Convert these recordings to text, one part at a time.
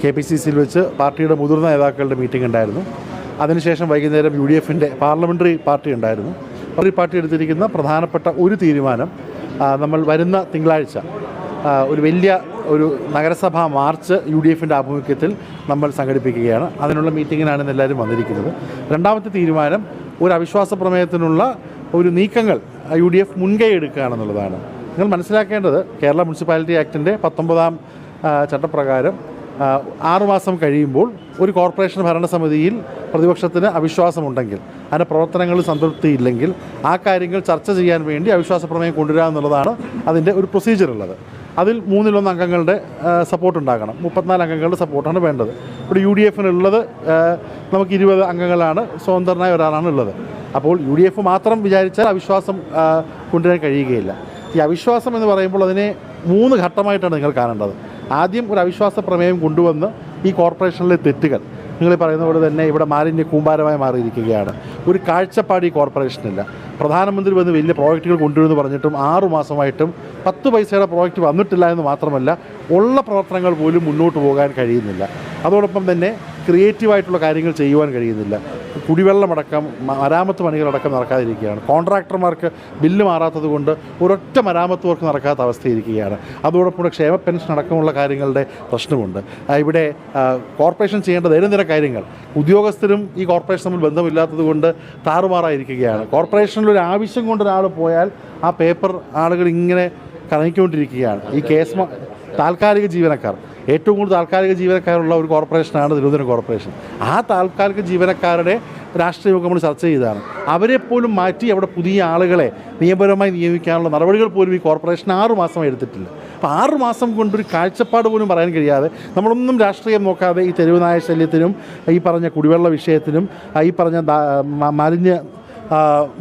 KPCCയിൽ വെച്ച് പാർട്ടിയുടെ മുതിർന്ന നേതാക്കളുടെ മീറ്റിംഗ് ഉണ്ടായിരുന്നു. അതിനുശേഷം വൈകുന്നേരം UDFൻ്റെ പാർലമെൻ്ററി പാർട്ടി ഉണ്ടായിരുന്നു. പാർട്ടി എടുത്തിരിക്കുന്ന പ്രധാനപ്പെട്ട ഒരു തീരുമാനം, നമ്മൾ വരുന്ന തിങ്കളാഴ്ച ഒരു വലിയ നഗരസഭാ മാർച്ച് UDFൻ്റെ ആഭിമുഖ്യത്തിൽ നമ്മൾ സംഘടിപ്പിക്കുകയാണ്. അതിനുള്ള മീറ്റിങ്ങിനാണ് ഇന്ന് എല്ലാവരും വന്നിരിക്കുന്നത്. രണ്ടാമത്തെ തീരുമാനം, ഒരു അവിശ്വാസ പ്രമേയത്തിനുള്ള നീക്കങ്ങൾ UDF മുൻകൈ എടുക്കുകയാണെന്നുള്ളതാണ്. നിങ്ങൾ മനസ്സിലാക്കേണ്ടത്, കേരള മുനിസിപ്പാലിറ്റി ആക്ടിൻ്റെ 19-ാം ചട്ടപ്രകാരം 6 മാസം കഴിയുമ്പോൾ ഒരു കോർപ്പറേഷൻ ഭരണസമിതിയിൽ പ്രതിപക്ഷത്തിന് അവിശ്വാസമുണ്ടെങ്കിൽ, അതിൻ്റെ പ്രവർത്തനങ്ങളിൽ സംതൃപ്തിയില്ലെങ്കിൽ ആ കാര്യങ്ങൾ ചർച്ച ചെയ്യാൻ വേണ്ടി അവിശ്വാസ പ്രമേയം കൊണ്ടുവരിക എന്നുള്ളതാണ് അതിൻ്റെ ഒരു പ്രൊസീജിയർ ഉള്ളത്. അതിൽ 3-1 അംഗങ്ങളുടെ സപ്പോർട്ട് ഉണ്ടാകണം. 34 അംഗങ്ങളുടെ സപ്പോർട്ടാണ് വേണ്ടത്. ഇവിടെ UDFനുള്ളത് നമുക്ക് 20 അംഗങ്ങളാണ്, സ്വതന്ത്രനായ ഒരാളാണ് ഉള്ളത്. അപ്പോൾ UDF മാത്രം വിചാരിച്ചാൽ അവിശ്വാസം കൊണ്ടുവരാൻ കഴിയുകയില്ല. ഈ അവിശ്വാസം എന്ന് പറയുമ്പോൾ അതിനെ 3 ഘട്ടമായിട്ടാണ് നിങ്ങൾ കാണേണ്ടത്. ആദ്യം ഒരു അവിശ്വാസ പ്രമേയം കൊണ്ടുവന്ന് ഈ കോർപ്പറേഷനിലെ തെറ്റുകൾ, നിങ്ങൾ പറയുന്ന പോലെ തന്നെ ഇവിടെ മാലിന്യ കൂമ്പാരമായി മാറിയിരിക്കുകയാണ്. ഒരു കാഴ്ചപ്പാട് ഈ കോർപ്പറേഷനില്ല. പ്രധാനമന്ത്രി വന്ന് വലിയ പ്രോജക്റ്റുകൾ കൊണ്ടുവരുമെന്ന് പറഞ്ഞിട്ടും 6 മാസമായിട്ടും 10 പൈസയുടെ പ്രോജക്റ്റ് വന്നിട്ടില്ല എന്ന് മാത്രമല്ല, ഉള്ള പ്രവർത്തനങ്ങൾ പോലും മുന്നോട്ട് പോകാൻ കഴിയുന്നില്ല. അതോടൊപ്പം തന്നെ ക്രിയേറ്റീവായിട്ടുള്ള കാര്യങ്ങൾ ചെയ്യുവാൻ കഴിയുന്നില്ല. കുടിവെള്ളമടക്കം മരാമത്ത് പണികളടക്കം നടക്കാതിരിക്കുകയാണ്. കോൺട്രാക്ടർമാർക്ക് ബില്ല് മാറാത്തത് കൊണ്ട് ഒരൊറ്റ മരാമത്ത് വർക്ക് നടക്കാത്ത അവസ്ഥയിരിക്കുകയാണ്. അതോടൊപ്പം ക്ഷേമ പെൻഷൻ അടക്കമുള്ള കാര്യങ്ങളുടെ പ്രശ്നമുണ്ട്. ഇവിടെ കോർപ്പറേഷൻ ചെയ്യേണ്ട ദൈനംദിന കാര്യങ്ങൾ ഉദ്യോഗസ്ഥരും ഈ കോർപ്പറേഷൻ തമ്മിൽ ബന്ധമില്ലാത്തത് കൊണ്ട് താറുമാറായിരിക്കുകയാണ്. കോർപ്പറേഷനിലൊരു ആവശ്യം കൊണ്ടൊരാൾ പോയാൽ ആ പേപ്പർ ആളുകൾ ഇങ്ങനെ കറങ്ങിക്കൊണ്ടിരിക്കുകയാണ്. ഈ കേസ് താൽക്കാലിക ജീവനക്കാർ, ഏറ്റവും കൂടുതൽ താൽക്കാലിക ജീവനക്കാരുള്ള ഒരു കോർപ്പറേഷനാണ് തിരുവനന്തപുരം കോർപ്പറേഷൻ. ആ താൽക്കാലിക ജീവനക്കാരുടെ രാഷ്ട്രീയമൊക്കെ നമ്മൾ ചർച്ച ചെയ്തതാണ്. അവരെപ്പോലും മാറ്റി അവിടെ പുതിയ ആളുകളെ നിയമപരമായി നിയമിക്കാനുള്ള നടപടികൾ പോലും ഈ കോർപ്പറേഷൻ 6 മാസമായി എടുത്തിട്ടില്ല. അപ്പോൾ 6 മാസം കൊണ്ടൊരു കാഴ്ചപ്പാട് പോലും പറയാൻ കഴിയാതെ, നമ്മളൊന്നും രാഷ്ട്രീയം നോക്കാതെ ഈ തെരുവ് നായ ശല്യത്തിനും ഈ പറഞ്ഞ കുടിവെള്ള വിഷയത്തിനും ഈ പറഞ്ഞ മാലിന്യ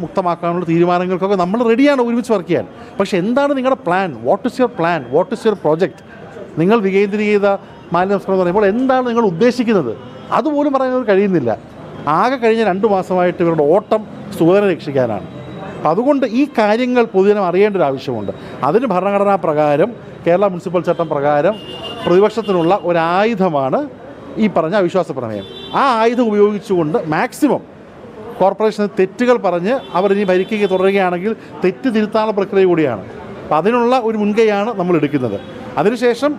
മുക്തമാക്കാനുള്ള തീരുമാനങ്ങൾക്കൊക്കെ നമ്മൾ റെഡിയാണ് ഒരുമിച്ച് വർക്ക് ചെയ്യാൻ. പക്ഷേ എന്താണ് നിങ്ങളുടെ plan? What is your plan? What is your project? നിങ്ങൾ വികേന്ദ്രീകൃത മാലിന്യ സംസ്കരണം എന്ന് പറയുമ്പോൾ എന്താണ് നിങ്ങൾ ഉദ്ദേശിക്കുന്നത്? അതുപോലും പറയാൻ കഴിയുന്നില്ല. ആകെ കഴിഞ്ഞ 2 മാസമായിട്ട് ഇവരുടെ ഓട്ടം സുഗതനെ രക്ഷിക്കാനാണ്. അതുകൊണ്ട് ഈ കാര്യങ്ങൾ പൊതുജനം അറിയേണ്ട ഒരു ആവശ്യമുണ്ട്. അതിന് ഭരണഘടനാ പ്രകാരം, കേരള മുനിസിപ്പൽ ചട്ടം പ്രകാരം പ്രതിപക്ഷത്തിനുള്ള ഒരായുധമാണ് ഈ പറഞ്ഞ അവിശ്വാസ പ്രമേയം. ആ ആയുധം ഉപയോഗിച്ചുകൊണ്ട് മാക്സിമം കോർപ്പറേഷന് തെറ്റുകൾ പറഞ്ഞ് അവരിനി ഭരിക്കുക തുടരുകയാണെങ്കിൽ തെറ്റ് തിരുത്താനുള്ള പ്രക്രിയ കൂടിയാണ്. അപ്പം അതിനുള്ള ഒരു മുൻകൈയാണ് നമ്മൾ എടുക്കുന്നത്. അതിനുശേഷം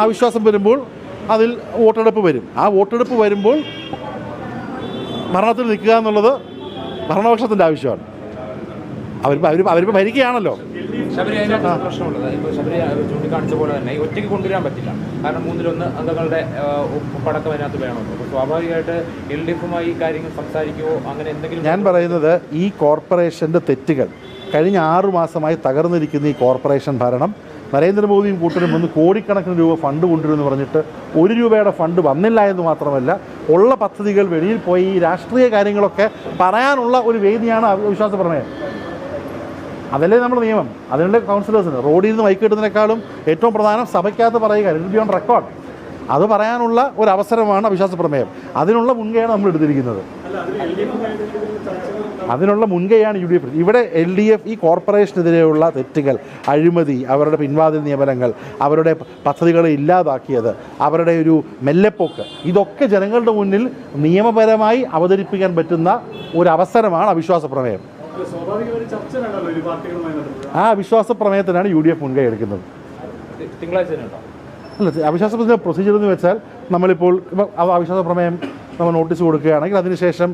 അവിശ്വാസം വരുമ്പോൾ അതിൽ വോട്ടെടുപ്പ് വരും. ആ വോട്ടെടുപ്പ് വരുമ്പോൾ ഭരണത്തിൽ നിൽക്കുക എന്നുള്ളത് ഭരണപക്ഷത്തിൻ്റെ ആവശ്യമാണ്. അവരിപ്പോൾ ഭരിക്കുകയാണല്ലോ. പ്രശ്നമുള്ളത് ഇപ്പോൾ ശബരി ചൂണ്ടിക്കാണിച്ച പോലെ തന്നെ ഒറ്റയ്ക്ക് കൊണ്ടുവരാൻ പറ്റില്ല. കാരണം 3-1 അംഗങ്ങളുടെ ഒപ്പടക്കം അതിനകത്ത് വേണമല്ലോ. അപ്പോൾ സ്വാഭാവികമായിട്ട് LDFുമായി ഈ കാര്യങ്ങൾ സംസാരിക്കുമോ, അങ്ങനെ എന്തെങ്കിലും? ഞാൻ പറയുന്നത്, ഈ കോർപ്പറേഷൻ്റെ തെറ്റുകൾ കഴിഞ്ഞ 6 മാസമായി തകർന്നിരിക്കുന്ന ഈ കോർപ്പറേഷൻ ഭരണം, നരേന്ദ്രമോദിയും കൂട്ടരും വന്ന് കോടിക്കണക്കിന് രൂപ ഫണ്ട് കൊണ്ടുവരുമെന്ന് പറഞ്ഞിട്ട് 1 രൂപയുടെ ഫണ്ട് വന്നില്ല എന്ന് മാത്രമല്ല, ഉള്ള പദ്ധതികൾ വെളിയിൽ പോയി ഈ രാഷ്ട്രീയ കാര്യങ്ങളൊക്കെ പറയാനുള്ള ഒരു വേദിയാണ് അവിശ്വാസ പ്രമേയം. അതല്ലേ നമ്മുടെ നിയമം. അതിനുള്ള കൗൺസിലേഴ്സിന് റോഡിൽ നിന്ന് മൈക്ക് കിട്ടുന്നതിനേക്കാളും ഏറ്റവും പ്രധാനം സഭയ്ക്കകത്ത് പറയുക, ഇറ്റ് ബി ഓൺ റെക്കോർഡ്. അത് പറയാനുള്ള ഒരു അവസരമാണ് അവിശ്വാസ പ്രമേയം. അതിനുള്ള മുൻകൈയാണ് നമ്മൾ എടുത്തിരിക്കുന്നത്. അതിനുള്ള മുൻകൈയാണ് UDF. ഇവിടെ LDF ഈ കോർപ്പറേഷനെതിരെയുള്ള തെറ്റുകൾ, അഴിമതി, അവരുടെ പിൻവാതിൽ നിയമനങ്ങൾ, അവരുടെ പദ്ധതികളെ ഇല്ലാതാക്കിയത്, അവരുടെ ഒരു മെല്ലെപ്പോക്ക്, ഇതൊക്കെ ജനങ്ങളുടെ മുന്നിൽ നിയമപരമായി അവതരിപ്പിക്കാൻ പറ്റുന്ന ഒരു അവസരമാണ് അവിശ്വാസ പ്രമേയം. ആ അവിശ്വാസ പ്രമേയത്തിനാണ് UDF മുൻകൈ എടുക്കുന്നത്. അല്ല, അവിശ്വാസ പ്രമേയ പ്രൊസീജിയർ എന്ന് വെച്ചാൽ, നമ്മളിപ്പോൾ അവിശ്വാസ പ്രമേയം നമ്മൾ നോട്ടീസ് കൊടുക്കുകയാണെങ്കിൽ അതിനുശേഷം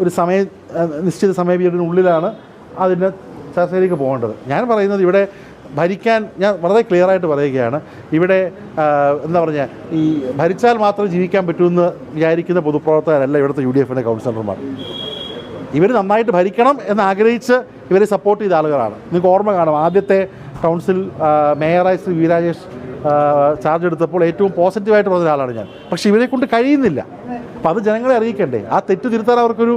ഒരു നിശ്ചിത സമയ പീരീഡിനുള്ളിലാണ് അതിൻ്റെ ചർച്ചയിലേക്ക് പോകേണ്ടത്. ഞാൻ പറയുന്നത്, ഇവിടെ ഭരിക്കാൻ ഞാൻ വളരെ ക്ലിയറായിട്ട് പറയുകയാണ്, ഇവിടെ എന്താ പറഞ്ഞാൽ, ഈ ഭരിച്ചാൽ മാത്രം ജീവിക്കാൻ പറ്റുമെന്ന് വിചാരിക്കുന്ന പൊതുപ്രവർത്തകരല്ല ഇവിടുത്തെ UDFൻ്റെ കൗൺസിലർമാർ. ഇവർ നന്നായിട്ട് ഭരിക്കണം എന്നാഗ്രഹിച്ച് ഇവരെ സപ്പോർട്ട് ചെയ്ത ആളുകളാണ്. നിങ്ങൾക്ക് ഓർമ്മ കാണും, ആദ്യത്തെ കൗൺസിൽ മേയറായി ശ്രീ വി രാജേഷ് ചാർജ് എടുത്തപ്പോൾ ഏറ്റവും പോസിറ്റീവായിട്ട് പറഞ്ഞ ഒരാളാണ് ഞാൻ. പക്ഷേ ഇവരെ കൊണ്ട് കഴിയുന്നില്ല. അപ്പോൾ അത് ജനങ്ങളെ അറിയിക്കണ്ടേ? ആ തെറ്റ് തിരുത്താൻ അവർക്കൊരു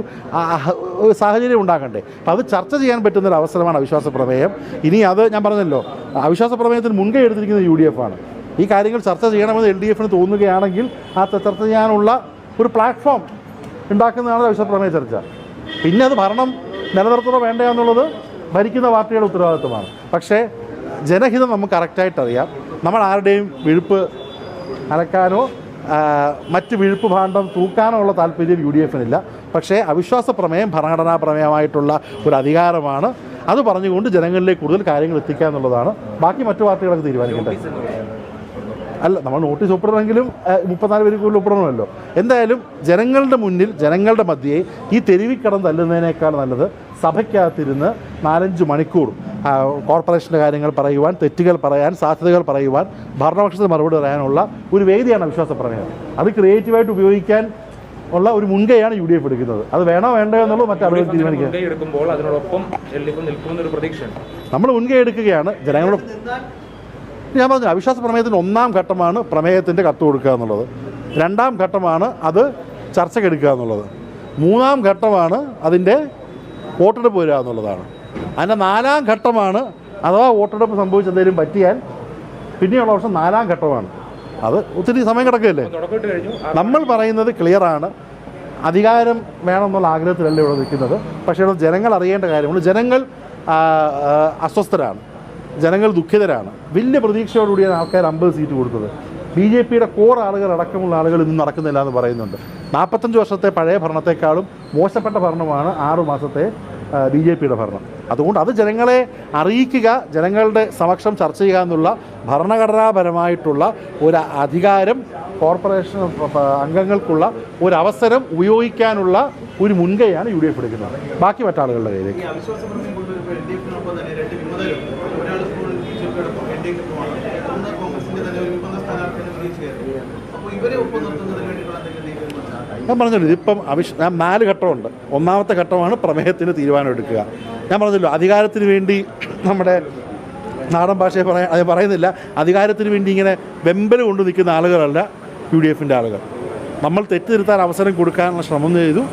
സാഹചര്യം ഉണ്ടാക്കണ്ടേ? അപ്പോൾ അത് ചർച്ച ചെയ്യാൻ പറ്റുന്നൊരു അവസരമാണ് അവിശ്വാസ പ്രമേയം. ഇനി അത് ഞാൻ പറഞ്ഞല്ലോ, അവിശ്വാസ പ്രമേയത്തിന് മുൻകൈ എടുത്തിരിക്കുന്നത് UDF ആണ്. ഈ കാര്യങ്ങൾ ചർച്ച ചെയ്യണമെന്ന് LDFന് തോന്നുകയാണെങ്കിൽ ആ ചർച്ച ചെയ്യാനുള്ള ഒരു പ്ലാറ്റ്ഫോം ഉണ്ടാക്കുന്നതാണ് അവിശ്വാസ പ്രമേയ ചർച്ച. പിന്നെ അത് ഭരണം നിലനിർത്തണോ വേണ്ട എന്നുള്ളത് ഭരിക്കുന്ന പാർട്ടിയുടെ ഉത്തരവാദിത്വമാണ്. പക്ഷേ ജനഹിതം നമുക്ക് കറക്റ്റായിട്ടറിയാം. നമ്മൾ ആരുടെയും വിഴുപ്പ് അലക്കാനോ മറ്റ് വിഴുപ്പ് ഭാണ്ഡം തൂക്കാനുള്ള താല്പര്യം യു ഡി എഫിനില്ല. പക്ഷേ അവിശ്വാസ പ്രമേയം ഭരണഘടനാ പ്രമേയമായിട്ടുള്ള ഒരു അധികാരമാണ്. അത് പറഞ്ഞുകൊണ്ട് ജനങ്ങളിലേക്ക് കൂടുതൽ കാര്യങ്ങൾ എത്തിക്കുക എന്നുള്ളതാണ്. ബാക്കി മറ്റു പാർട്ടികളൊക്കെ തീരുമാനിക്കട്ടെ. അല്ല, നമ്മൾ നോട്ടീസ് ഒപ്പിടണമെങ്കിലും 34 പേര് കൂടുതൽ ഒപ്പിടണമല്ലോ. എന്തായാലും ജനങ്ങളുടെ മുന്നിൽ, ജനങ്ങളുടെ മധ്യേ ഈ തെരുവിൽ കിടന്ന് തല്ലുന്നതിനേക്കാൾ നല്ലത് സഭയ്ക്കകത്തിരുന്ന് 4-5 മണിക്കൂർ കോർപ്പറേഷൻ്റെ കാര്യങ്ങൾ പറയുവാൻ, തെറ്റുകൾ പറയാൻ, സാധ്യതകൾ പറയുവാൻ, ഭരണപക്ഷത്തിന് മറുപടി പറയാനുള്ള ഒരു വേദിയാണ് അവിശ്വാസ പ്രമേയം. അത് ക്രിയേറ്റീവായിട്ട് ഉപയോഗിക്കാൻ ഉള്ള ഒരു മുൻകൈയാണ് യു ഡി എഫ് എടുക്കുന്നത്. അത് വേണോ വേണ്ടോ എന്നുള്ളത് മറ്റാളുകൾ തീരുമാനിക്കുക. നമ്മൾ മുൻകൈ എടുക്കുകയാണ് ജനങ്ങളുടെ. ഞാൻ പറഞ്ഞു, അവിശ്വാസ പ്രമേയത്തിൻ്റെ 1-ാം ഘട്ടമാണ് പ്രമേയത്തിൻ്റെ കത്ത് കൊടുക്കുക എന്നുള്ളത്. 2-ാം ഘട്ടമാണ് അത് ചർച്ചയ്ക്കെടുക്കുക എന്നുള്ളത്. 3-ാം ഘട്ടമാണ് അതിൻ്റെ വോട്ടെടുപ്പ് വരിക എന്നുള്ളതാണ്. അതിൻ്റെ 4-ാം ഘട്ടമാണ് അഥവാ വോട്ടെടുപ്പ് സംഭവിച്ചെന്തെങ്കിലും പറ്റിയാൽ പിന്നെയുള്ള വർഷം 4-ാം ഘട്ടമാണ്. അത് ഒത്തിരി സമയം കിടക്കുകയല്ലേ. നമ്മൾ പറയുന്നത് ക്ലിയറാണ്. അധികാരം വേണമെന്നുള്ള ആഗ്രഹത്തിലല്ല ഇവിടെ നിൽക്കുന്നത്. പക്ഷേ ഇവിടെ ജനങ്ങൾ അറിയേണ്ട കാര്യമുള്ളൂ. ജനങ്ങൾ അസ്വസ്ഥരാണ്, ജനങ്ങൾ ദുഃഖിതരാണ്. വലിയ പ്രതീക്ഷയോടുകൂടിയാണ് ആൾക്കാർ 50 സീറ്റ് കൊടുത്തത്. BJPയുടെ കോർ ആളുകൾ അടക്കമുള്ള ആളുകൾ ഇന്നും നടക്കുന്നില്ല എന്ന് പറയുന്നുണ്ട്. 45 വർഷത്തെ പഴയ ഭരണത്തെക്കാളും മോശപ്പെട്ട ഭരണമാണ് 6 മാസത്തെ BJPയുടെ ഭരണം. അതുകൊണ്ട് അത് ജനങ്ങളെ അറിയിക്കുക, ജനങ്ങളുടെ സമക്ഷം ചർച്ച ചെയ്യുക എന്നുള്ള ഭരണഘടനാപരമായിട്ടുള്ള ഒരു അധികാരം കോർപ്പറേഷൻ അംഗങ്ങൾക്കുള്ള ഒരു അവസരം ഉപയോഗിക്കാനുള്ള ഒരു മുൻകൈയാണ് യു ഡി എഫ് എടുക്കുന്നത്. ബാക്കി മറ്റാളുകളുടെ കയ്യിലേക്ക്. ഞാൻ പറഞ്ഞല്ലോ, ഇതിപ്പം ഞാൻ 4 ഘട്ടമുണ്ട്. 1-ാമത്തെ ഘട്ടമാണ് പ്രമേയത്തിന് തീരുമാനം എടുക്കുക. ഞാൻ പറഞ്ഞല്ലോ, അധികാരത്തിന് വേണ്ടി നമ്മുടെ നാടൻ ഭാഷയെ പറയുന്നില്ല, അധികാരത്തിന് വേണ്ടി ഇങ്ങനെ വെമ്പൽ കൊണ്ട് നിൽക്കുന്ന ആളുകളല്ല യു ഡി എഫിൻ്റെ ആളുകൾ. നമ്മൾ തെറ്റിദ്ധരുത്താൻ അവസരം കൊടുക്കാനുള്ള ശ്രമം ചെയ്തു.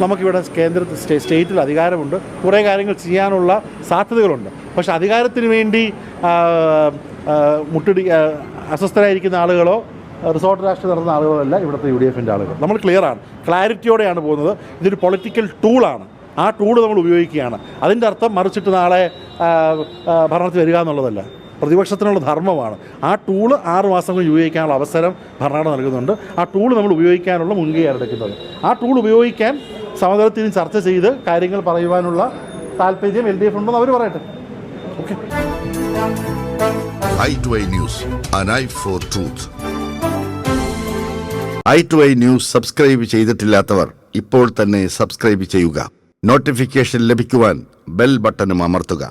നമുക്കിവിടെ സ്റ്റേറ്റിൽ അധികാരമുണ്ട്, കുറേ കാര്യങ്ങൾ ചെയ്യാനുള്ള സാധ്യതകളുണ്ട്. പക്ഷേ അധികാരത്തിന് വേണ്ടി അസ്വസ്ഥരായിരിക്കുന്ന ആളുകളോ റിസോർട്ട് രാഷ്ട്രീയം നടത്തുന്ന ആളുകളല്ല ഇവിടുത്തെ യു ഡി എഫിൻ്റെ ആളുകൾ. നമ്മൾ ക്ലിയറാണ്, ക്ലാരിറ്റിയോടെയാണ് പോകുന്നത്. ഇതൊരു പൊളിറ്റിക്കൽ ടൂളാണ്. ആ ടൂള് നമ്മൾ ഉപയോഗിക്കുകയാണ്. അതിൻ്റെ അർത്ഥം മറിച്ചിട്ട് നാളെ ഭരണത്തിൽ വരിക എന്നുള്ളതല്ല. പ്രതിപക്ഷത്തിനുള്ള ധർമ്മമാണ്. ആ ടൂള് 6 മാസം കൊണ്ട് ഉപയോഗിക്കാനുള്ള അവസരം ഭരണഘടന നൽകുന്നുണ്ട്. ആ ടൂള് നമ്മൾ ഉപയോഗിക്കാനുള്ള മുൻകൈയാണ് എടുക്കുന്നത്. ആ ടൂൾ ഉപയോഗിക്കാൻ സമതലത്തിൽ ചർച്ച ചെയ്ത് കാര്യങ്ങൾ പറയുവാനുള്ള താല്പര്യം LDF ഉണ്ടെന്ന് അവർ പറയട്ടെ. Okay. i2i News, an eye for truth. i2i News subscribe ചെയ്തിട്ടില്ലാത്തവർ ഇപ്പോൾ തന്നെ സബ്സ്ക്രൈബ് ചെയ്യുക. നോട്ടിഫിക്കേഷൻ ലഭിക്കുവാൻ ബെൽ ബട്ടണും അമർത്തുക.